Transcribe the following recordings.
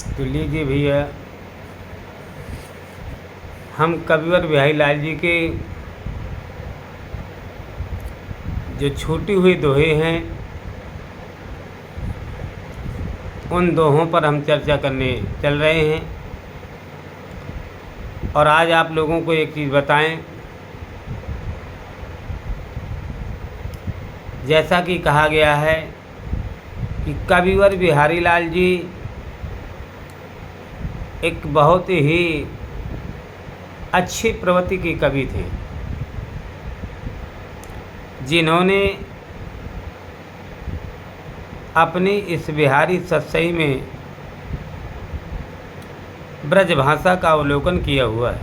तो लीजिए भैया, हम कविवर बिहारी लाल जी के जो छूटी हुई दोहे हैं उन दोहों पर हम चर्चा करने चल रहे हैं। और आज आप लोगों को एक चीज़ बताएं, जैसा कि कहा गया है कि कविवर बिहारी लाल जी एक बहुत ही अच्छी प्रवृत्ति के कवि थे, जिन्होंने अपनी इस बिहारी सतसई में ब्रज भाषा का अवलोकन किया हुआ है।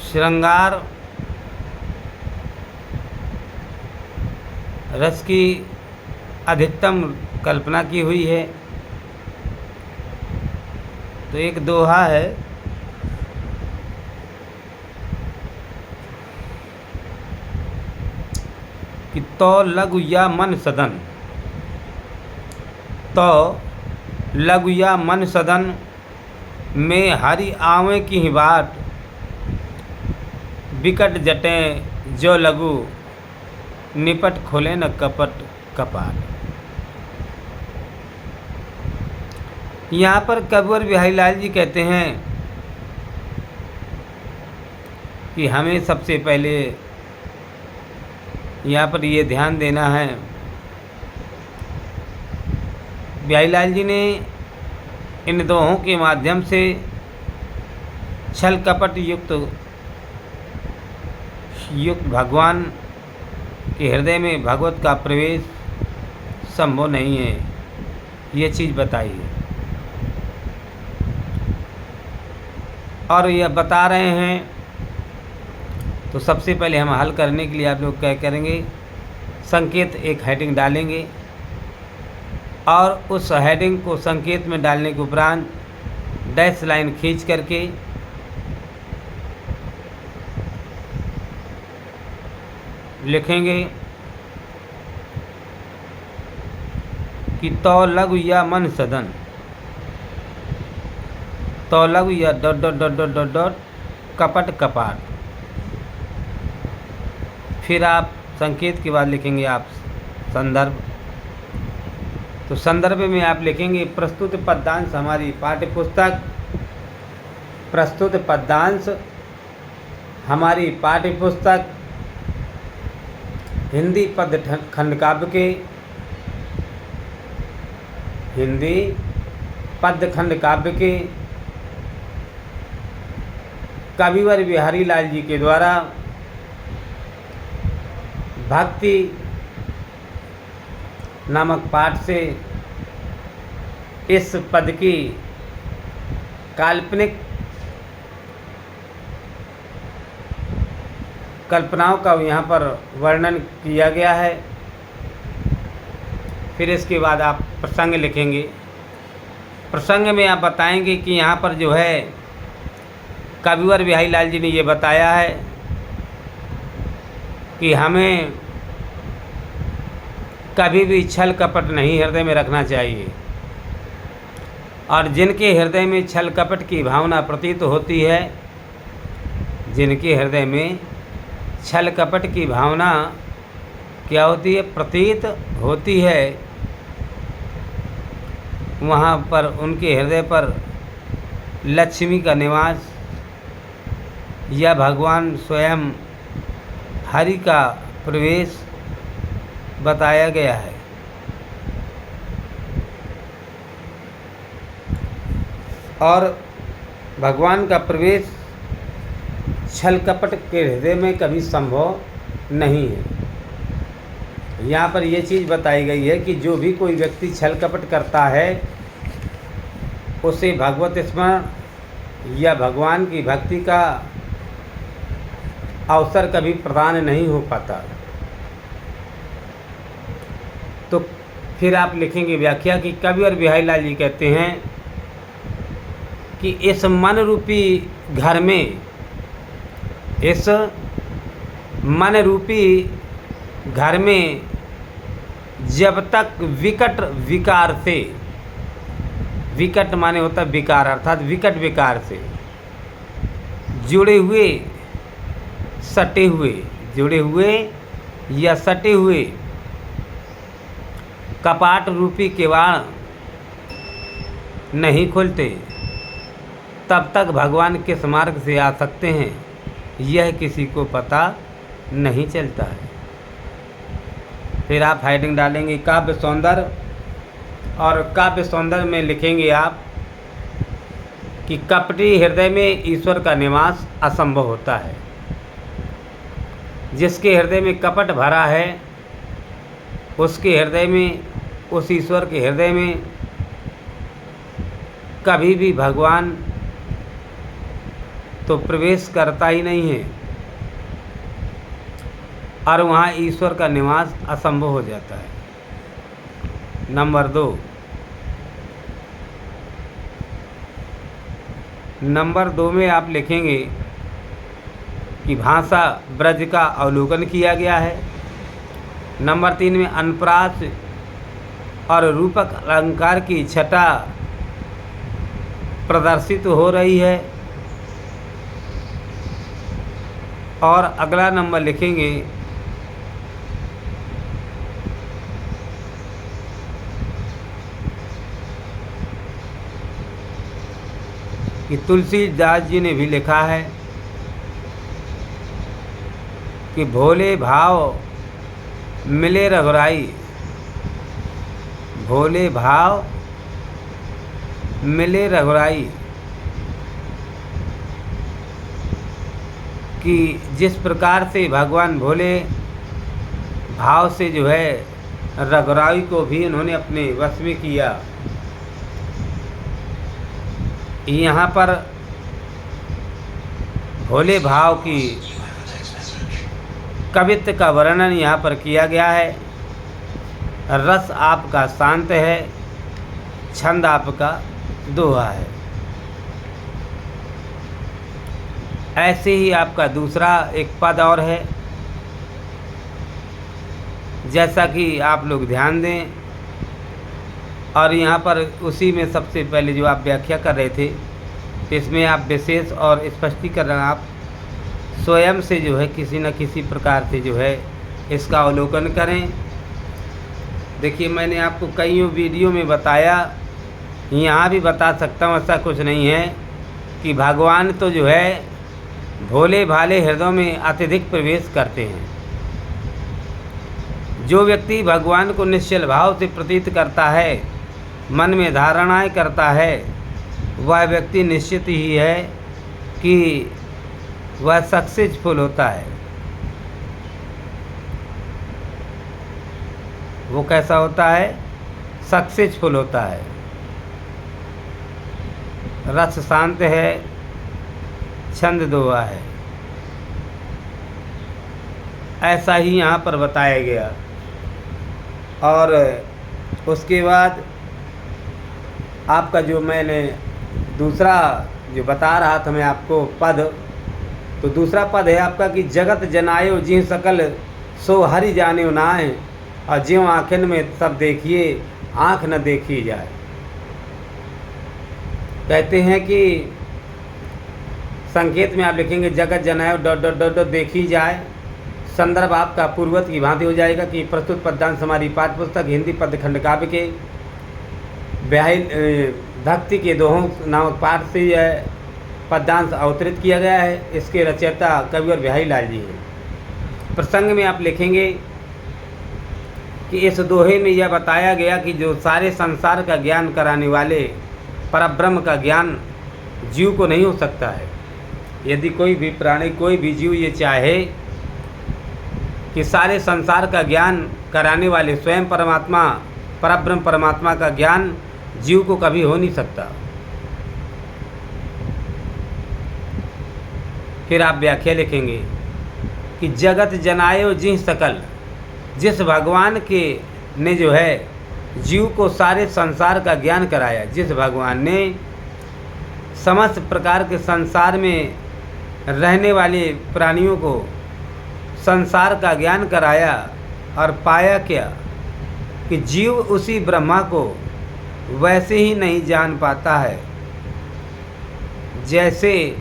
श्रृंगार रस की अधिकतम कल्पना की हुई है। तो एक दोहा है, कि तो लघु या मन सदन, तो लघु या मन सदन में हरि आवे की ही बाट, बिकट जटें जो लघु निपट खोले न कपट कपाट। यहाँ पर कविवर बिहारी लाल जी कहते हैं कि हमें सबसे पहले यहाँ पर ये ध्यान देना है, बिहारी लाल जी ने इन दोहों के माध्यम से छल कपट युक्त भगवान के हृदय में भगवत का प्रवेश संभव नहीं है, ये चीज़ बताई है। और यह बता रहे हैं, तो सबसे पहले हम हल करने के लिए आप लोग क्या करेंगे, संकेत एक हेडिंग डालेंगे और उस हेडिंग को संकेत में डालने के उपरांत डैश लाइन खींच करके लिखेंगे कि तो लघु या मन सदन, तो लघु या dot dot dot dot dot dot कपट कपाट। फिर आप संकेत के बाद लिखेंगे आप संदर्भ। तो संदर्भ में आप लिखेंगे प्रस्तुत पद्यांश, हमारी पाठ्य पुस्तक प्रस्तुत पद्यांश, हमारी पाठ्य पुस्तक हिंदी पद्य खंड काव्य के, हिंदी पद्य खंड काव्य के कविवर बिहारी लाल जी के द्वारा भक्ति नामक पाठ से इस पद की काल्पनिक कल्पनाओं का यहाँ पर वर्णन किया गया है। फिर इसके बाद आप प्रसंग लिखेंगे। प्रसंग में आप बताएंगे कि यहाँ पर जो है कविवर बिहारी लाल जी ने ये बताया है कि हमें कभी भी छल कपट नहीं हृदय में रखना चाहिए, और जिनके हृदय में छल कपट की भावना प्रतीत होती है, जिनके हृदय में छल कपट की भावना क्या होती है, प्रतीत होती है, वहाँ पर उनके हृदय पर लक्ष्मी का निवास या भगवान स्वयं हरि का प्रवेश बताया गया है। और भगवान का प्रवेश छल कपट के हृदय में कभी संभव नहीं है। यहाँ पर यह चीज़ बताई गई है कि जो भी कोई व्यक्ति छल कपट करता है उसे भगवत स्मरण या भगवान की भक्ति का अवसर कभी प्रदान नहीं हो पाता। तो फिर आप लिखेंगे व्याख्या कि कविवर बिहारी लाल जी कहते हैं कि इस मन रूपी घर में, इस मन रूपी घर में जब तक विकट विकार से विकट माने होता है विकार, अर्थात विकट विकार से जुड़े हुए, सटे हुए, जुड़े हुए या सटे हुए कपाट रूपी किवाड़ नहीं खुलते, तब तक भगवान किस मार्ग से आ सकते हैं यह किसी को पता नहीं चलता है। फिर आप हेडिंग डालेंगे काव्य सौंदर्य, और काव्य सौंदर्य में लिखेंगे आप कि कपटी हृदय में ईश्वर का निवास असंभव होता है। जिसके हृदय में कपट भरा है उसके हृदय में, उस ईश्वर के हृदय में कभी भी भगवान तो प्रवेश करता ही नहीं है और वहाँ ईश्वर का निवास असंभव हो जाता है। नंबर 2, नंबर 2 में आप लिखेंगे कि भाषा ब्रज का अवलोकन किया गया है। नंबर 3 में अनप्रास और रूपक अलंकार की छटा प्रदर्शित हो रही है। और अगला नंबर लिखेंगे कि तुलसीदास जी ने भी लिखा है कि भोले भाव मिले रघुराई, भोले भाव मिले रघुराई, कि जिस प्रकार से भगवान भोले भाव से जो है रघुराई को भी उन्होंने अपने वश में किया। यहाँ पर भोले भाव की कवित्व का वर्णन यहाँ पर किया गया है। रस आपका शांत है, छंद आपका दोहा है। ऐसे ही आपका दूसरा एक पद और है, जैसा कि आप लोग ध्यान दें। और यहाँ पर उसी में सबसे पहले जो आप व्याख्या कर रहे थे, इसमें आप विशेष और स्पष्टीकरण आप स्वयं से जो है किसी न किसी प्रकार से जो है इसका अवलोकन करें। देखिए, मैंने आपको कई वीडियो में बताया, यहाँ भी बता सकता हूँ, ऐसा कुछ नहीं है कि भगवान तो जो है भोले भाले हृदयों में अत्यधिक प्रवेश करते हैं। जो व्यक्ति भगवान को निश्चल भाव से प्रतीत करता है, मन में धारणाएं करता है, वह व्यक्ति निश्चित ही है कि वह सक्सेसफुल होता है। वो कैसा होता है? सक्सेसफुल होता है। रस शांत है, छंद दोहा है। ऐसा ही यहाँ पर बताया गया। और उसके बाद आपका जो मैंने दूसरा जो बता रहा था मैं आपको पद, तो दूसरा पद है आपका कि जगत जनायो जिह सकल सो हरि जाने नाय, और ज्यों आँखन में सब देखिए आँख न देखी जाए। कहते हैं कि संकेत में आप लिखेंगे जगत जनायो डॉट डॉट डॉट डॉट देखी जाए। संदर्भ आपका पूर्वत की भांति हो जाएगा कि प्रस्तुत पद्यांश हमारी पाठ्य पुस्तक हिंदी पद्यखंड काव्य के ब्याही भक्ति के दोहों नामक पाठ से यह पद्यांश अवतरित किया गया है। इसके रचयिता कविवर बिहारी लाल जी हैं। प्रसंग में आप लिखेंगे कि इस दोहे में यह बताया गया कि जो सारे संसार का ज्ञान कराने वाले परब्रह्म का ज्ञान जीव को नहीं हो सकता है। यदि कोई भी प्राणी, कोई भी जीव ये चाहे कि सारे संसार का ज्ञान कराने वाले स्वयं परमात्मा, परब्रह्म परमात्मा का ज्ञान जीव को कभी हो नहीं सकता। फिर आप व्याख्या लिखेंगे कि जगत जनायो जिह सकल, जिस भगवान के ने जो है जीव को सारे संसार का ज्ञान कराया, जिस भगवान ने समस्त प्रकार के संसार में रहने वाले प्राणियों को संसार का ज्ञान कराया, और पाया क्या कि जीव उसी ब्रह्मा को वैसे ही नहीं जान पाता है जैसे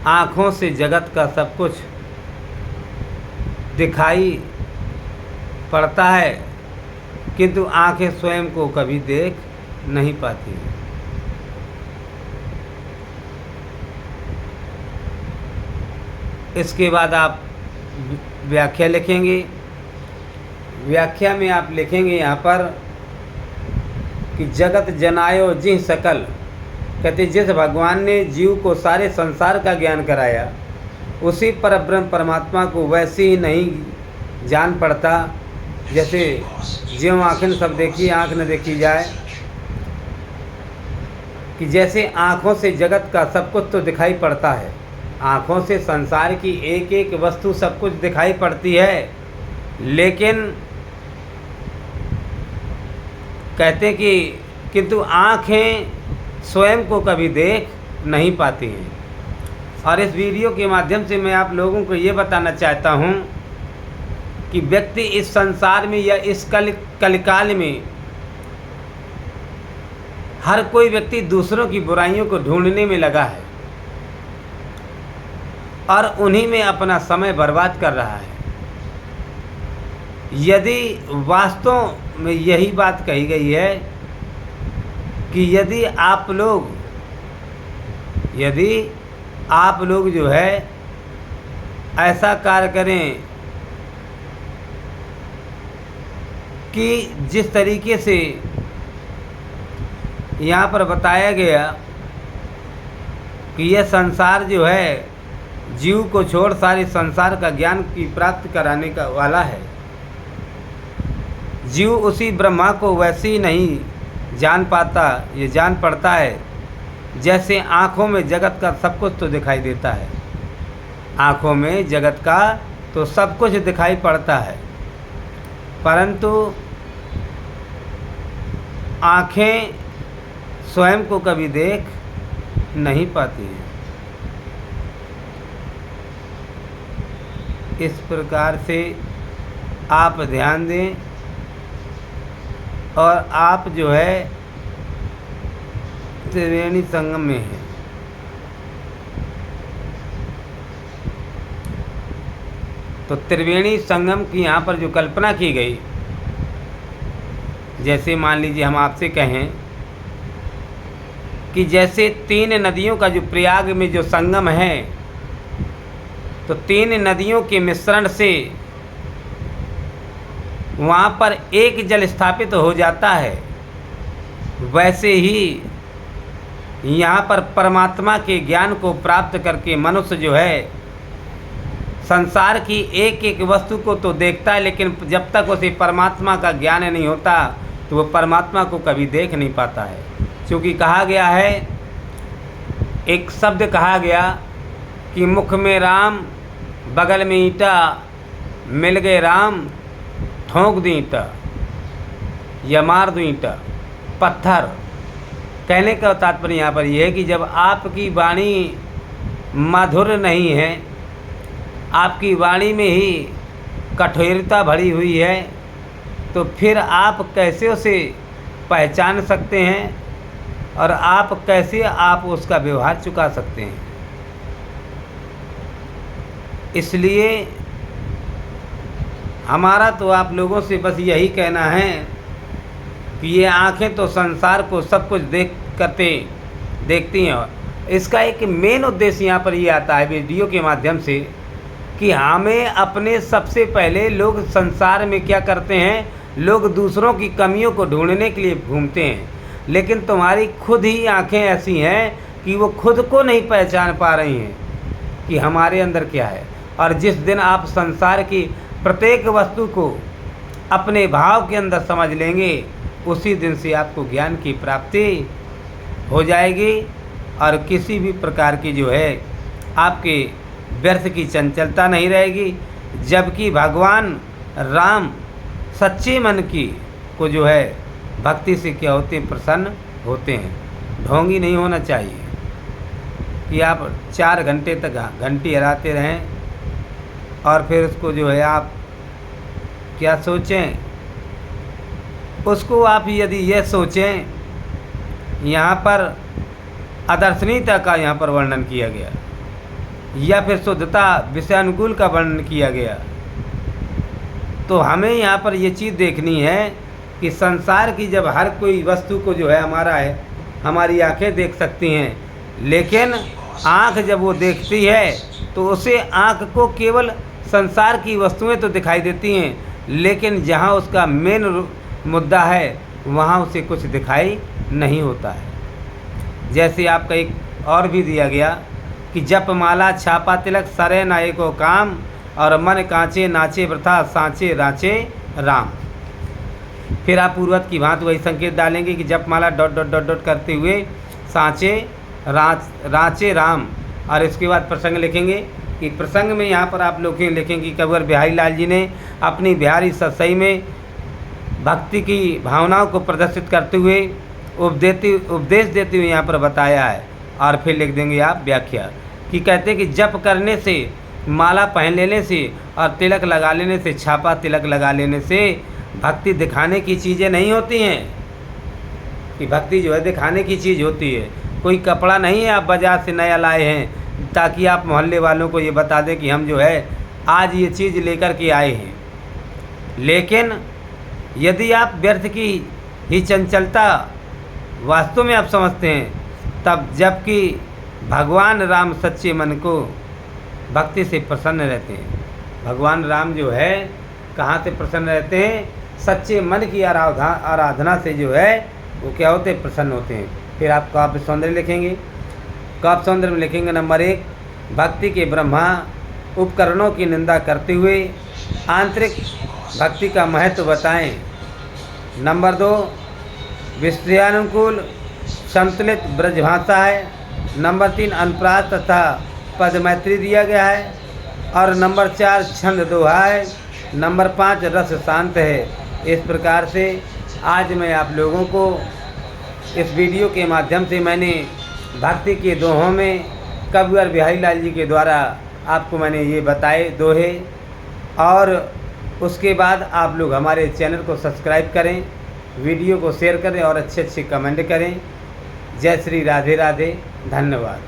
आँखों से जगत का सब कुछ दिखाई पड़ता है, किंतु आँखें स्वयं को कभी देख नहीं पाती। इसके बाद आप व्याख्या लिखेंगे। व्याख्या में आप लिखेंगे यहाँ पर कि जगत जनायो जिह सकल, कहते जिस भगवान ने जीव को सारे संसार का ज्ञान कराया, उसी परब्रह्म परमात्मा को वैसे ही नहीं जान पड़ता जैसे ज्यों आँखें सब देखी आँख न देखी जाए। कि जैसे आँखों से जगत का सब कुछ तो दिखाई पड़ता है, आँखों से संसार की एक एक वस्तु सब कुछ दिखाई पड़ती है, लेकिन कहते हैं कि किंतु आँखें स्वयं को कभी देख नहीं पाती हैं। और इस वीडियो के माध्यम से मैं आप लोगों को ये बताना चाहता हूँ कि व्यक्ति इस संसार में या इस कलिकाल में हर कोई व्यक्ति दूसरों की बुराइयों को ढूंढने में लगा है और उन्हीं में अपना समय बर्बाद कर रहा है। यदि वास्तव में यही बात कही गई है कि यदि आप लोग जो है ऐसा कार्य करें कि जिस तरीके से यहाँ पर बताया गया कि यह संसार जो है जीव को छोड़ सारे संसार का ज्ञान की प्राप्त कराने का वाला है, जीव उसी ब्रह्मा को वैसे ही नहीं जान पाता, ये जान पड़ता है जैसे आँखों में जगत का सब कुछ तो दिखाई देता है। आँखों में जगत का तो सब कुछ दिखाई पड़ता है, परंतु आँखें स्वयं को कभी देख नहीं पाती हैं। इस प्रकार से आप ध्यान दें और आप जो है त्रिवेणी संगम में हैं। तो त्रिवेणी संगम की यहाँ पर जो कल्पना की गई, जैसे मान लीजिए हम आपसे कहें कि जैसे तीन नदियों का जो प्रयाग में जो संगम है, तो तीन नदियों के मिश्रण से वहाँ पर एक जल स्थापित हो जाता है, वैसे ही यहाँ पर परमात्मा के ज्ञान को प्राप्त करके मनुष्य जो है संसार की एक एक वस्तु को तो देखता है, लेकिन जब तक उसे परमात्मा का ज्ञान नहीं होता तो वो परमात्मा को कभी देख नहीं पाता है। क्योंकि कहा गया है, एक शब्द कहा गया कि मुख में राम बगल में ईंटा, मिल गए राम ठोंक दी ईंटा या मार दो ईंटा पत्थर। कहने का तात्पर्य यहाँ पर यह है कि जब आपकी वाणी मधुर नहीं है, आपकी वाणी में ही कठोरता भरी हुई है, तो फिर आप कैसे उसे पहचान सकते हैं और आप कैसे उसका व्यवहार चुका सकते हैं। इसलिए हमारा तो आप लोगों से बस यही कहना है कि ये आँखें तो संसार को सब कुछ देखती हैं, और इसका एक मेन उद्देश्य यहाँ पर ये आता है वीडियो के माध्यम से कि हमें अपने सबसे पहले लोग संसार में क्या करते हैं, लोग दूसरों की कमियों को ढूंढने के लिए घूमते हैं, लेकिन तुम्हारी खुद ही आँखें ऐसी हैं कि वो खुद को नहीं पहचान पा रही हैं कि हमारे अंदर क्या है। और जिस दिन आप संसार की प्रत्येक वस्तु को अपने भाव के अंदर समझ लेंगे, उसी दिन से आपको ज्ञान की प्राप्ति हो जाएगी और किसी भी प्रकार की जो है आपके व्यर्थ की चंचलता नहीं रहेगी। जबकि भगवान राम सच्चे मन की को जो है भक्ति से क्या होते हैं, प्रसन्न होते हैं। ढोंगी नहीं होना चाहिए कि आप 4 घंटे तक घंटी हराते रहें और फिर उसको जो है आप क्या सोचें उसको आप यदि ये सोचें, यहाँ पर अदर्शनीयता का यहाँ पर वर्णन किया गया या फिर शुद्धता विषयानुकूल का वर्णन किया गया, तो हमें यहाँ पर ये चीज़ देखनी है कि संसार की जब हर कोई वस्तु को जो है हमारा है, हमारी आंखें देख सकती हैं, लेकिन आँख जब वो देखती है तो उसे आँख को केवल संसार की वस्तुएं तो दिखाई देती हैं, लेकिन जहाँ उसका मेन मुद्दा है वहाँ उसे कुछ दिखाई नहीं होता है। जैसे आपका एक और भी दिया गया कि जप माला छापा तिलक सरे नाये को काम, और मन कांचे नाचे वृथा सांचे राचे राम। फिर आप पूर्वत की भांति वही संकेत डालेंगे कि जप माला डॉट डॉट डॉट डॉट करते हुए सांचे राचे राम, और इसके बाद प्रसंग लिखेंगे कि प्रसंग में यहाँ पर आप लोग लिखेंगे कि कविवर बिहारी लाल जी ने अपनी बिहारी सतसई में भक्ति की भावनाओं को प्रदर्शित करते हुए उपदेश देते हुए यहाँ पर बताया है। और फिर लिख देंगे आप व्याख्या कि कहते हैं कि जप करने से, माला पहन लेने से और तिलक लगा लेने से, छापा तिलक लगा लेने से भक्ति दिखाने की चीज़ें नहीं होती हैं। कि भक्ति जो है दिखाने की चीज़ होती है, कोई कपड़ा नहीं है आप बाज़ार से नया लाए हैं ताकि आप मोहल्ले वालों को ये बता दें कि हम जो है आज ये चीज़ लेकर के आए हैं। लेकिन यदि आप व्यर्थ की ही चंचलता वास्तव में आप समझते हैं, तब जबकि भगवान राम सच्चे मन को भक्ति से प्रसन्न रहते हैं। भगवान राम जो है कहाँ से प्रसन्न रहते हैं? सच्चे मन की आराधना से जो है वो क्या होते हैं? प्रसन्न होते हैं। फिर आप काव्य सौंदर्य लिखेंगे। काव्य सौंदर्य में लिखेंगे नंबर 1, भक्ति के ब्रह्मा उपकरणों की निंदा करते हुए आंतरिक भक्ति का महत्व बताएं। नंबर 2, विषयानुकूल संतुलित ब्रजभाषा है। नंबर 3, अनुप्रास तथा पद मैत्री दिया गया है। और नंबर 4, छंद दोहा है। नंबर 5, रस शांत है। इस प्रकार से आज मैं आप लोगों को इस वीडियो के माध्यम से मैंने भक्ति के दोहों में कविवर बिहारी लाल जी के द्वारा आपको मैंने ये बताए दोहे। और उसके बाद आप लोग हमारे चैनल को सब्सक्राइब करें, वीडियो को शेयर करें और अच्छे अच्छे कमेंट करें। जय श्री राधे राधे, धन्यवाद।